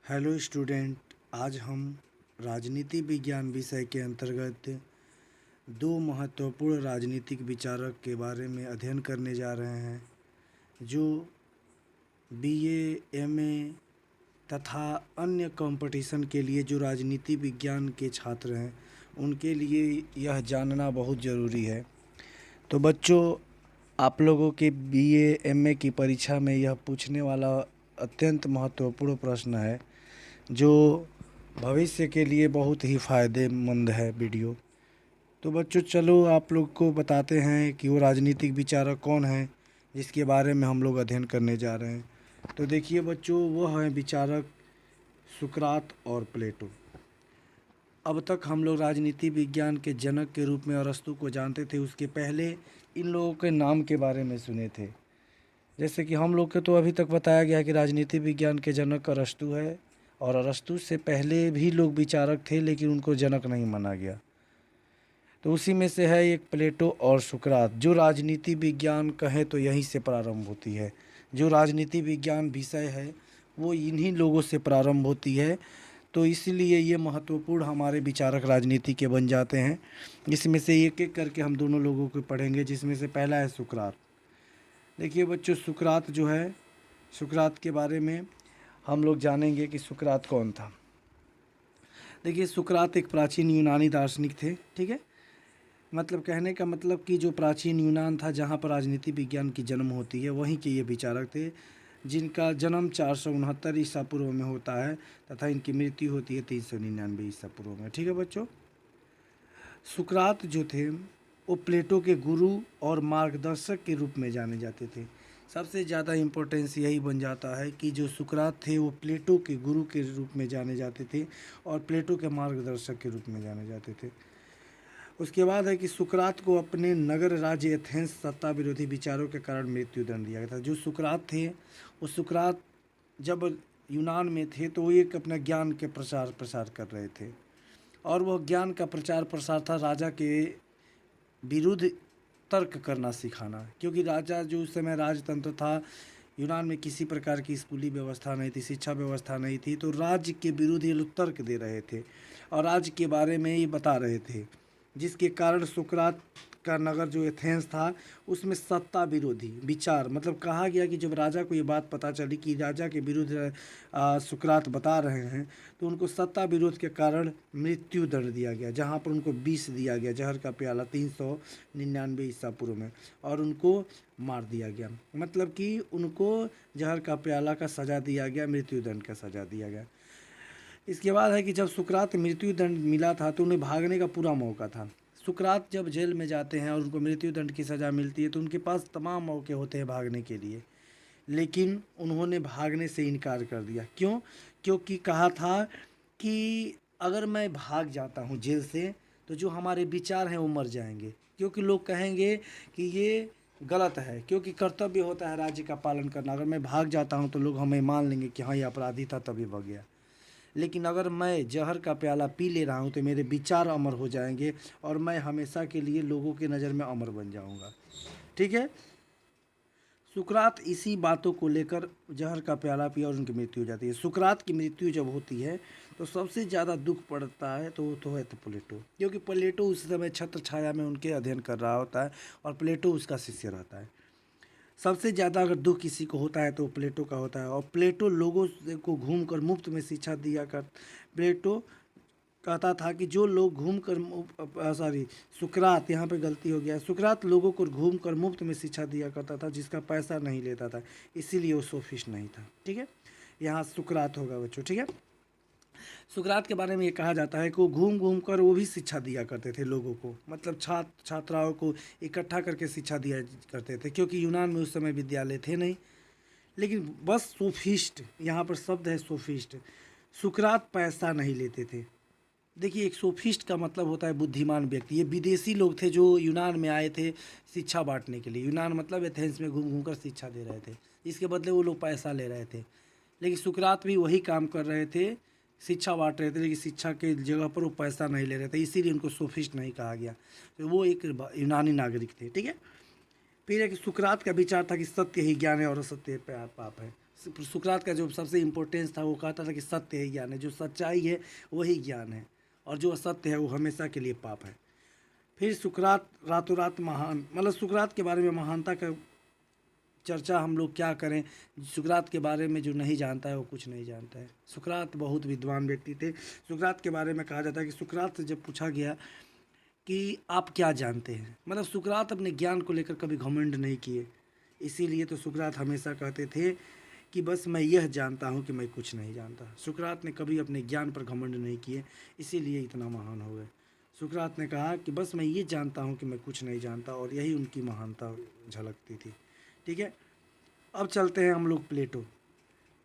Hello student, आज हम राजनीति विज्ञान विषय के अंतर्गत दो महत्वपूर्ण राजनीतिक विचारक के बारे में अध्ययन करने जा रहे हैं जो बीए, एमए तथा अन्य कंपटीशन के लिए जो राजनीति विज्ञान के छात्र हैं उनके लिए यह जानना बहुत ज़रूरी है। तो बच्चों, आप लोगों के बीए, एमए की परीक्षा में यह पूछने वाला अत्यंत महत्वपूर्ण प्रश्न है जो भविष्य के लिए बहुत ही फ़ायदेमंद है वीडियो। तो बच्चों, चलो आप लोग को बताते हैं कि वो राजनीतिक विचारक कौन है जिसके बारे में हम लोग अध्ययन करने जा रहे हैं। तो देखिए बच्चों, वह हैं विचारक सुकरात और प्लेटो। अब तक हम लोग राजनीति विज्ञान के जनक के रूप में अरस्तु को जानते थे। उसके पहले इन लोगों के नाम के बारे में सुने थे। जैसे कि हम लोग के तो अभी तक बताया गया कि राजनीति विज्ञान के जनक अरस्तु है, और अरस्तु से पहले भी लोग विचारक थे लेकिन उनको जनक नहीं माना गया। तो उसी में से है एक प्लेटो और सुकरात। जो राजनीति विज्ञान कहें तो यहीं से प्रारंभ होती है। जो राजनीति विज्ञान विषय है वो इन्हीं लोगों से प्रारंभ होती है। तो इसलिए ये महत्वपूर्ण हमारे विचारक राजनीति के बन जाते हैं। इसमें से एक एक करके हम दोनों लोगों को पढ़ेंगे, जिसमें से पहला है सुकरात। देखिए बच्चों, सुकरात जो है, सुकरात के बारे में हम लोग जानेंगे कि सुकरात कौन था। देखिए, सुकरात एक प्राचीन यूनानी दार्शनिक थे। ठीक है, मतलब कहने का मतलब कि जो प्राचीन यूनान था जहाँ पर राजनीति विज्ञान की जन्म होती है, वहीं के ये विचारक थे, जिनका जन्म 469 ईसा पूर्व में होता है तथा इनकी मृत्यु होती है 399 ईसा पूर्व में। ठीक है बच्चों, सुकरात जो थे वो प्लेटो के गुरु और मार्गदर्शक के रूप में जाने जाते थे। सबसे ज़्यादा इम्पोर्टेंस यही बन जाता है कि जो सुकरात थे वो प्लेटो के गुरु के रूप में जाने जाते थे और प्लेटो के मार्गदर्शक के रूप में जाने जाते थे। उसके बाद है कि सुकरात को अपने नगर राज्य एथेंस सत्ता विरोधी विचारों के कारण मृत्यु दंड दिया गया था। जो सुकरात थे वो सुकरात जब यूनान में थे तो वो एक अपना ज्ञान के प्रसार कर रहे थे, और वह ज्ञान का प्रचार प्रसार था राजा के विरुद्ध तर्क करना सिखाना। क्योंकि राजा जो उस समय राजतंत्र था, यूनान में किसी प्रकार की स्कूली व्यवस्था नहीं थी, शिक्षा व्यवस्था नहीं थी, तो राज्य के विरुद्ध ये लोग तर्क दे रहे थे और राज्य के बारे में ये बता रहे थे, जिसके कारण सुकरात का नगर जो एथेंस था उसमें सत्ता विरोधी विचार, मतलब कहा गया कि जब राजा को ये बात पता चली कि राजा के विरुद्ध सुकरात बता रहे हैं तो उनको सत्ता विरोध के कारण मृत्यु दंड दिया गया, जहाँ पर उनको विष दिया गया, जहर का प्याला 399 ईसा पूर्व में, और उनको मार दिया गया। मतलब कि उनको जहर का प्याला का सज़ा दिया गया, मृत्यु दंड का सज़ा दिया गया। इसके बाद है कि जब सुकरात मृत्यु दंड मिला था तो उन्हें भागने का पूरा मौका था। सुकरात जब जेल में जाते हैं और उनको मृत्यु दंड की सज़ा मिलती है तो उनके पास तमाम मौके होते हैं भागने के लिए, लेकिन उन्होंने भागने से इनकार कर दिया। क्यों? क्योंकि कहा था कि अगर मैं भाग जाता हूँ जेल से तो जो हमारे विचार हैं वो मर जाएंगे, क्योंकि लोग कहेंगे कि ये गलत है, क्योंकि कर्तव्य होता है राज्य का पालन करना। अगर मैं भाग जाता हूँ तो लोग हमें मान लेंगे कि हाँ ये अपराधी था तभी भाग गया, लेकिन अगर मैं जहर का प्याला पी ले रहा हूँ तो मेरे विचार अमर हो जाएंगे और मैं हमेशा के लिए लोगों की नज़र में अमर बन जाऊँगा। ठीक है, सुकरात इसी बातों को लेकर जहर का प्याला पिया और उनकी मृत्यु हो जाती है। सुकरात की मृत्यु जब होती है तो सबसे ज़्यादा दुख पड़ता है तो वो तो है तो प्लेटो, क्योंकि प्लेटो उस समय छत्र छाया में उनके अध्ययन कर रहा होता है और प्लेटो उसका शिष्य रहता है। सबसे ज़्यादा अगर दुख किसी को होता है तो प्लेटो का होता है, और प्लेटो लोगों को घूमकर मुफ्त में शिक्षा दिया कर। प्लेटो कहता था कि जो लोग सुकरात, यहाँ पे गलती हो गया, सुकरात लोगों को घूमकर मुफ्त में शिक्षा दिया करता था, जिसका पैसा नहीं लेता था, इसीलिए वो सोफिस्ट नहीं था। ठीक है, यहाँ सुकरात होगा बच्चों। ठीक है, सुकरात के बारे में ये कहा जाता है कि वो घूम घूम कर वो भी शिक्षा दिया करते थे लोगों को, मतलब छात्राओं को इकट्ठा करके शिक्षा दिया करते थे, क्योंकि यूनान में उस समय विद्यालय थे नहीं। लेकिन बस सोफिस्ट, यहाँ पर शब्द है सोफिस्ट। सुकरात पैसा नहीं लेते थे। देखिए, एक सोफिस्ट का मतलब होता है बुद्धिमान व्यक्ति। ये विदेशी लोग थे जो यूनान में आए थे शिक्षा बांटने के लिए। यूनान मतलब एथेंस में घूम घूम कर शिक्षा दे रहे थे, इसके बदले वो लोग पैसा ले रहे थे। लेकिन सुकरात भी वही काम कर रहे थे, शिक्षा बांट रहे थे, लेकिन शिक्षा के जगह पर वो पैसा नहीं ले रहे थे, इसीलिए उनको सोफिस्ट नहीं कहा गया। तो वो एक यूनानी नागरिक थे। ठीक है, फिर एक सुकरात का विचार था कि सत्य ही ज्ञान है और असत्य पाप है। सुकरात का जो सबसे इम्पोर्टेंस था वो कहता था कि सत्य ही ज्ञान है, जो सच्चाई है वही ज्ञान है, और जो असत्य है वो हमेशा के लिए पाप है। फिर सुकरात रातों रात महान, मतलब सुकरात के बारे में महानता का चर्चा हम लोग क्या करें। सुकरात के बारे में जो नहीं जानता है वो कुछ नहीं जानता है। सुकरात बहुत विद्वान व्यक्ति थे। सुकरात के बारे में कहा जाता है कि सुकरात से जब पूछा गया कि आप क्या जानते हैं, मतलब सुकरात अपने ज्ञान को लेकर कभी घमंड नहीं किए, इसीलिए तो सुकरात हमेशा कहते थे कि बस मैं यह जानता हूँ कि मैं कुछ नहीं जानता। सुकरात ने कभी अपने ज्ञान पर घमंड नहीं किए, इसीलिए इतना महान हो गए। सुकरात ने कहा कि बस मैं ये जानता हूँ कि मैं कुछ नहीं जानता, और यही उनकी महानता झलकती थी। ठीक है, अब चलते हैं हम लोग प्लेटो।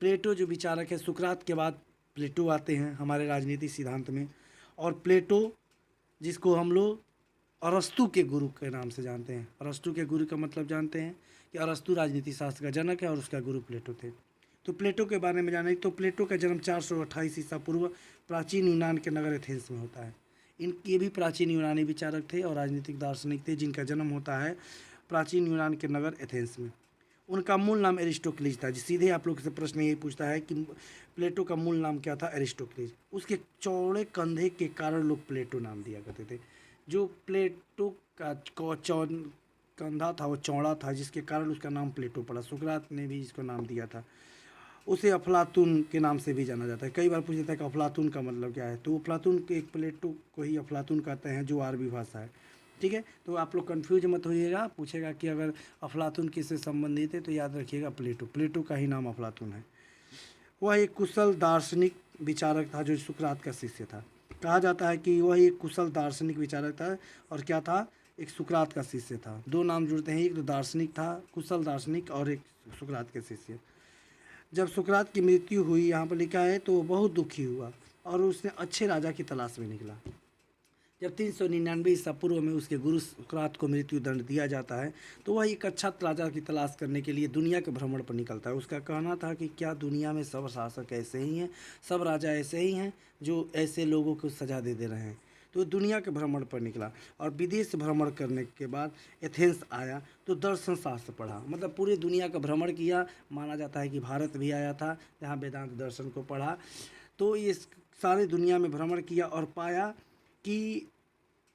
प्लेटो जो विचारक है, सुकरात के बाद प्लेटो आते हैं हमारे राजनीतिक सिद्धांत में। और प्लेटो जिसको हम लोग अरस्तु के गुरु के नाम से जानते हैं। अरस्तु के गुरु का मतलब जानते हैं कि अरस्तु राजनीति शास्त्र का जनक है और उसका गुरु प्लेटो थे। तो प्लेटो के बारे में जाने, तो प्लेटो का जन्म 428 ईसा पूर्व प्राचीन यूनान के नगर एथेंस में होता है। ये भी प्राचीन यूनानी विचारक थे और राजनीतिक दार्शनिक थे, जिनका जन्म होता है प्राचीन यूनान के नगर एथेंस में। उनका मूल नाम एरिस्टोक्लीज था। जी सीधे आप लोग से प्रश्न यही पूछता है कि प्लेटो का मूल नाम क्या था, एरिस्टोक्लीज। उसके चौड़े कंधे के कारण लोग प्लेटो नाम दिया करते थे। जो प्लेटो का कंधा था वो चौड़ा था, जिसके कारण उसका नाम प्लेटो पड़ा। सुकरात ने भी इसको नाम दिया था। उसे अफलातून के नाम से भी जाना जाता है। कई बार पूछ जाता है कि अफलातून का मतलब क्या है, तो अफलातून के एक प्लेटो को ही अफलातून कहते हैं, जो अरबी भाषा है। ठीक है, तो आप लोग कंफ्यूज मत होइएगा। पूछेगा कि अगर अफलातून किससे संबंधित है तो याद रखिएगा प्लेटो। प्लेटो का ही नाम अफलातून है। वह एक कुशल दार्शनिक विचारक था जो सुकरात का शिष्य था। कहा जाता है कि वह एक कुशल दार्शनिक विचारक था, और क्या था, एक सुकरात का शिष्य था। दो नाम जुड़ते हैं, एक तो दार्शनिक था, कुशल दार्शनिक, और एक सुकरात के शिष्य। जब सुकरात की मृत्यु हुई, यहाँ पर लिखा है, तो वो बहुत दुखी हुआ और उसने अच्छे राजा की तलाश में निकला। जब 399 ईसा पूर्व में उसके गुरु सुकरात को मृत्यु दंड दिया जाता है, तो वह एक अच्छा राजा की तलाश करने के लिए दुनिया के भ्रमण पर निकलता है। उसका कहना था कि क्या दुनिया में सब शासक ऐसे ही हैं, सब राजा ऐसे ही हैं जो ऐसे लोगों को सजा दे रहे हैं। तो दुनिया के भ्रमण पर निकला, और विदेश भ्रमण करने के बाद एथेंस आया तो दर्शन शास्त्र पढ़ा। मतलब पूरी दुनिया का भ्रमण किया। माना जाता है कि भारत भी आया था, जहाँ वेदांत दर्शन को पढ़ा। तो ये सारी दुनिया में भ्रमण किया और पाया कि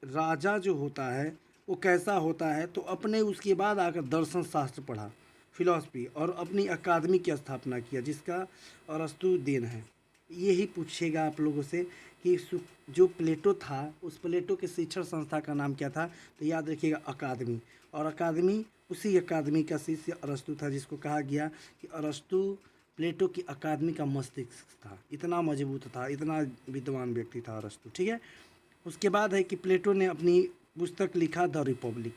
राजा जो होता है वो कैसा होता है। तो अपने उसके बाद आकर दर्शन शास्त्र पढ़ा, फिलॉसफी, और अपनी अकादमी की स्थापना किया, जिसका अरस्तु देन है। यही पूछेगा आप लोगों से कि जो प्लेटो था, उस प्लेटो के शिक्षण संस्था का नाम क्या था, तो याद रखिएगा अकादमी। और अकादमी, उसी अकादमी का शिष्य अरस्तु था, जिसको कहा गया कि अरस्तु प्लेटो की अकादमी का मस्तिष्क था। इतना मजबूत था, इतना विद्वान व्यक्ति था अरस्तु। ठीक है, उसके बाद है कि प्लेटो ने अपनी पुस्तक लिखा द रिपब्लिक।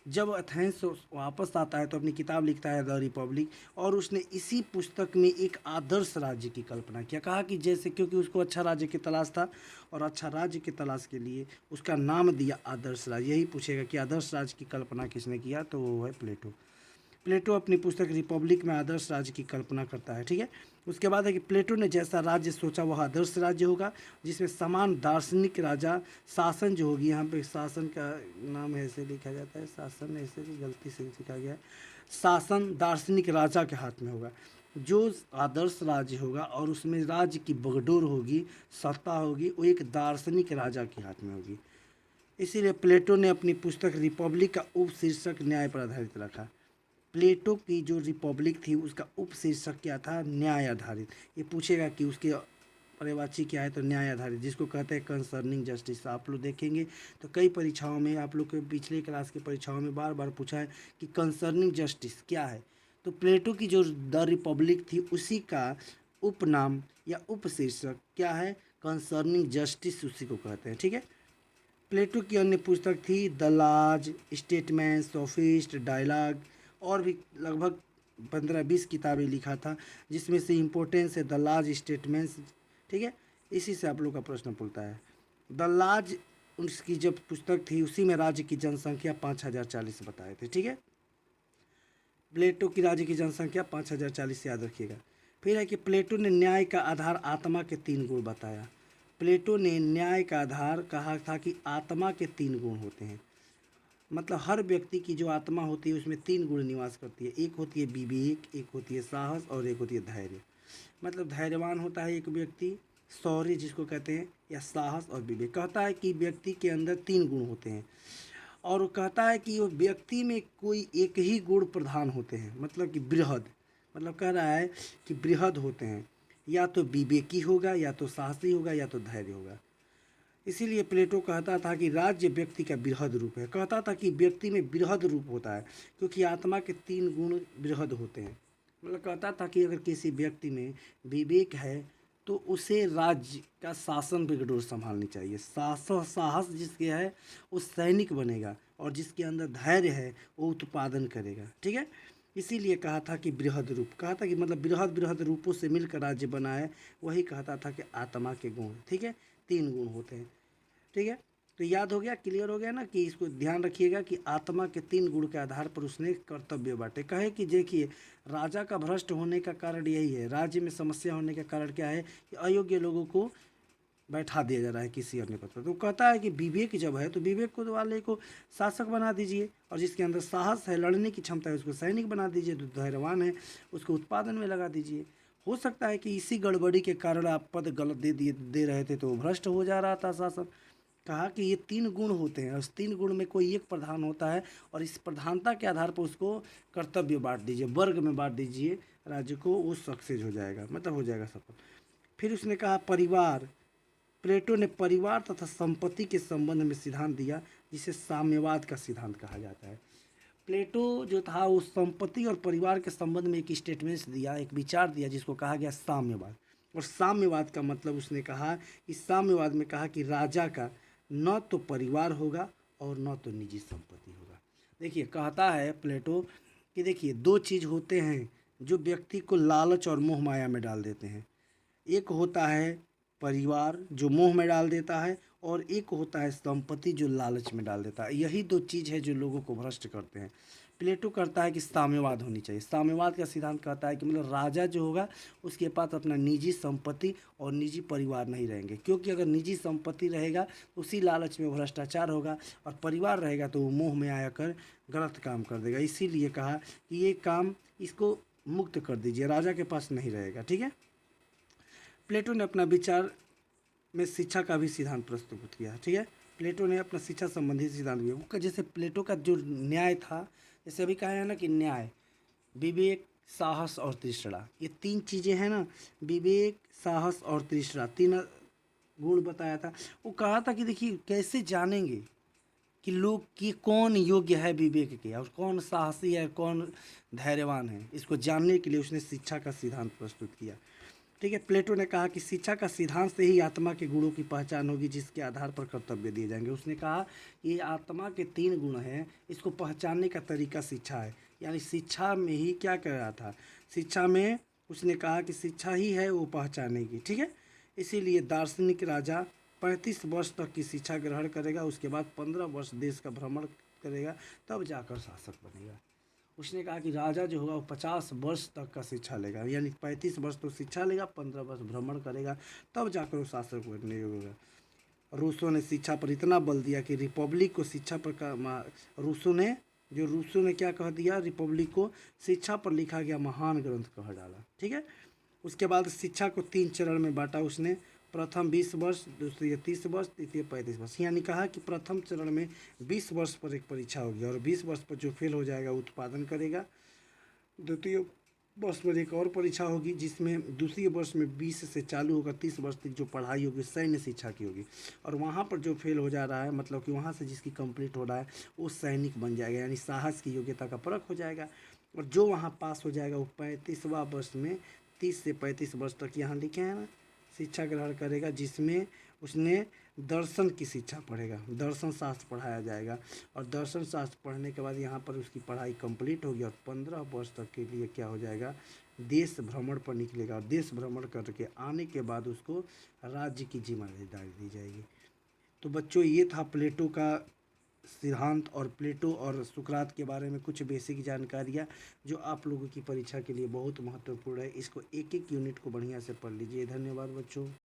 जब एथेंस वापस आता है तो अपनी किताब लिखता है द रिपब्लिक, और उसने इसी पुस्तक में एक आदर्श राज्य की कल्पना किया। कहा कि जैसे, क्योंकि उसको अच्छा राज्य की तलाश था, और अच्छा राज्य की तलाश के लिए उसका नाम दिया आदर्श राज्य। यही पूछेगा कि आदर्श राज्य की कल्पना किसने किया, तो वो है प्लेटो। प्लेटो अपनी पुस्तक रिपब्लिक में आदर्श राज्य की कल्पना करता है। ठीक है, उसके बाद है कि प्लेटो ने जैसा राज्य सोचा वह आदर्श राज्य होगा, जिसमें समान दार्शनिक राजा शासन जो होगी। यहाँ पे शासन का नाम ऐसे लिखा जाता है, शासन ऐसे गलती से लिखा गया है, शासन दार्शनिक राजा के हाथ में होगा। जो आदर्श राज्य होगा और उसमें राज्य की बगडोर होगी, सत्ता होगी, वो एक दार्शनिक राजा के हाथ में होगी। इसीलिए प्लेटो ने अपनी पुस्तक रिपब्लिक का उपशीर्षक न्याय पर आधारित रखा। प्लेटो की जो रिपब्लिक थी उसका उपशीर्षक क्या था, न्याय आधारित। ये पूछेगा कि उसके पर्यायवाची क्या है, तो न्याय आधारित, जिसको कहते हैं कंसर्निंग जस्टिस। आप लोग देखेंगे तो कई परीक्षाओं में, आप लोग के पिछले क्लास की परीक्षाओं में बार बार पूछा है कि कंसर्निंग जस्टिस क्या है। तो प्लेटो की जो द रिपब्लिक थी उसी का उपनाम या उपशीर्षक क्या है, कंसर्निंग जस्टिस, उसी को कहते हैं। ठीक है, प्लेटो की अन्य पुस्तक थी द लाज, स्टेटमेंट, सोफिस्ट, डायलॉग, और भी लगभग 15-20 किताबें लिखा था, जिसमें से इम्पोर्टेंस है द लाज, स्टेटमेंट्स। ठीक है, इसी से आप लोग का प्रश्न पूछता है। द लाज उसकी जब पुस्तक थी, उसी में राज्य की जनसंख्या 5040 बताए थे। ठीक है, प्लेटो की राज्य की जनसंख्या 5040 याद रखिएगा। फिर है कि प्लेटो ने न्याय का आधार आत्मा के 3 गुण बताया। प्लेटो ने न्याय का आधार कहा था कि आत्मा के 3 गुण होते हैं। मतलब हर व्यक्ति की जो आत्मा होती है उसमें 3 गुण निवास करती है। एक होती है विवेक, एक होती है साहस और एक होती है धैर्य। मतलब धैर्यवान होता है एक व्यक्ति, शौर्य जिसको कहते हैं, या साहस और विवेक। कहता है कि व्यक्ति के अंदर 3 गुण होते हैं और वो कहता है कि वो व्यक्ति में कोई एक ही गुण प्रधान होते हैं, मतलब कि बृहद, मतलब कह रहा है कि बृहद होते हैं, या तो विवेकी होगा, या तो साहसी होगा, या तो धैर्य होगा। इसीलिए प्लेटो कहता था कि राज्य व्यक्ति का बृहद रूप है। कहता था कि व्यक्ति में बृहद रूप होता है क्योंकि आत्मा के 3 गुण बृहद होते हैं। मतलब कहता था कि अगर किसी व्यक्ति में विवेक है तो उसे राज्य का शासन बिगडोर संभालनी चाहिए। साहस जिसके है वो सैनिक बनेगा और जिसके अंदर धैर्य है वो उत्पादन करेगा। ठीक है, इसीलिए कहा था कि बृहद रूप, कहा था कि मतलब बृहद बृहद रूपों से मिलकर राज्य बना है, वही कहता था कि आत्मा के गुण। ठीक है, 3 गुण होते हैं। ठीक है, तो याद हो गया, क्लियर हो गया ना कि इसको ध्यान रखिएगा कि आत्मा के 3 गुण के आधार पर उसने कर्तव्य बांटे। कहे कि देखिए राजा का भ्रष्ट होने का कारण यही है, राज्य में समस्या होने का कारण क्या है कि अयोग्य लोगों को बैठा दिया जा रहा है किसी अन्य पद पर। तो कहता है कि विवेक जब है तो विवेक को वाले को शासक बना दीजिए, और जिसके अंदर साहस है, लड़ने की क्षमता है, उसको सैनिक बना दीजिए। जो धैर्यवान है उसको उत्पादन में लगा दीजिए। हो सकता है कि इसी गड़बड़ी के कारण आप पद गलत दे रहे थे तो वो भ्रष्ट हो जा रहा था शासन। कहा कि ये 3 गुण होते हैं, उस 3 गुण में कोई एक प्रधान होता है और इस प्रधानता के आधार पर उसको कर्तव्य बांट दीजिए, वर्ग में बांट दीजिए राज्य को, वो सक्सेस हो जाएगा, मतलब हो जाएगा सफल। फिर उसने कहा परिवार। प्लेटो ने परिवार तथा संपत्ति के संबंध में सिद्धांत दिया जिसे साम्यवाद का सिद्धांत कहा जाता है। प्लेटो जो था वो संपत्ति और परिवार के संबंध में एक स्टेटमेंट दिया, एक विचार दिया जिसको कहा गया साम्यवाद। और साम्यवाद का मतलब उसने कहा, इस साम्यवाद में कहा कि राजा का न तो परिवार होगा और न तो निजी संपत्ति होगा। देखिए कहता है प्लेटो कि देखिए 2 चीज़ होते हैं जो व्यक्ति को लालच और मोह माया में डाल देते हैं। एक होता है परिवार जो मोह में डाल देता है, और एक होता है संपत्ति जो लालच में डाल देता है। यही 2 चीज़ है जो लोगों को भ्रष्ट करते हैं। प्लेटो करता है कि साम्यवाद होनी चाहिए। साम्यवाद का सिद्धांत कहता है कि मतलब राजा जो होगा उसके पास अपना निजी संपत्ति और निजी परिवार नहीं रहेंगे, क्योंकि अगर निजी संपत्ति रहेगा तो उसी लालच में भ्रष्टाचार होगा, और परिवार रहेगा तो वो मोह में आकर गलत काम कर देगा। इसीलिए कहा कि ये काम इसको मुक्त कर दीजिए, राजा के पास नहीं रहेगा। ठीक है, प्लेटो ने अपना विचार में शिक्षा का भी सिद्धांत प्रस्तुत किया। ठीक है, प्लेटो ने अपना शिक्षा संबंधी सिद्धांत दिया। उसका जैसे प्लेटो का जो न्याय था, जैसे अभी कहा है ना कि न्याय, विवेक, साहस और तृष्णा, ये 3 चीज़ें हैं ना, विवेक, साहस और तृष्णा, 3 गुण बताया था। वो कहा था कि देखिए कैसे जानेंगे कि लोग कि कौन योग्य है विवेक के और कौन साहसी है, कौन धैर्यवान है, इसको जानने के लिए उसने शिक्षा का सिद्धांत प्रस्तुत किया। ठीक है, प्लेटो ने कहा कि शिक्षा का सिद्धांत से ही आत्मा के गुणों की पहचान होगी जिसके आधार पर कर्तव्य दिए जाएंगे। उसने कहा ये आत्मा के 3 गुण हैं, इसको पहचानने का तरीका शिक्षा है। यानी शिक्षा में ही क्या कर रहा था, शिक्षा में उसने कहा कि शिक्षा ही है वो पहचानेगी। ठीक है, इसीलिए दार्शनिक राजा 35 वर्ष तक की शिक्षा ग्रहण करेगा, उसके बाद 15 वर्ष देश का भ्रमण करेगा, तब जाकर शासक बनेगा। उसने कहा कि राजा जो होगा वो 50 वर्ष तक का शिक्षा लेगा, यानी 35 वर्ष तो शिक्षा लेगा, 15 वर्ष भ्रमण करेगा, तब जाकर वो शासक बनने योग्य होगा। रूसो ने शिक्षा पर इतना बल दिया कि रिपब्लिक को शिक्षा पर रूसो ने क्या कह दिया, रिपब्लिक को शिक्षा पर लिखा गया महान ग्रंथ कह डाला। ठीक है, उसके बाद शिक्षा को 3 चरण में बांटा उसने, प्रथम 20 वर्ष, दूसरी 30 वर्ष, तृतीय 35 वर्ष। यानी कहा कि प्रथम चरण में 20 वर्ष पर एक परीक्षा होगी और 20 वर्ष पर जो फेल हो जाएगा उत्पादन करेगा। द्वितीय वर्ष पर एक और परीक्षा होगी जिसमें दूसरे वर्ष में 20 से चालू होगा, 30 वर्ष तक जो पढ़ाई होगी सैन्य शिक्षा की होगी, और वहाँ पर जो फेल हो जा रहा है, मतलब कि वहाँ से जिसकी कंप्लीट हो रहा है वो सैनिक बन जाएगा, यानी साहस की योग्यता का परख हो जाएगा। और जो वहाँ पास हो जाएगा वो 35वां वर्ष में 30 से 35 वर्ष तक यहाँ लिखे हैं ना शिक्षा ग्रहण करेगा, जिसमें उसने दर्शन की शिक्षा पढ़ेगा, दर्शन शास्त्र पढ़ाया जाएगा, और दर्शन शास्त्र पढ़ने के बाद यहाँ पर उसकी पढ़ाई कंप्लीट होगी और 15 वर्ष तक के लिए क्या हो जाएगा, देश भ्रमण पर निकलेगा, और देश भ्रमण करके आने के बाद उसको राज्य की जिम्मेदारी दी जाएगी। तो बच्चों ये था प्लेटो का सिद्धांत और प्लेटो और सुकरात के बारे में कुछ बेसिक जानकारियाँ जो आप लोगों की परीक्षा के लिए बहुत महत्वपूर्ण है। इसको एक एक यूनिट को बढ़िया से पढ़ लीजिए। धन्यवाद बच्चों।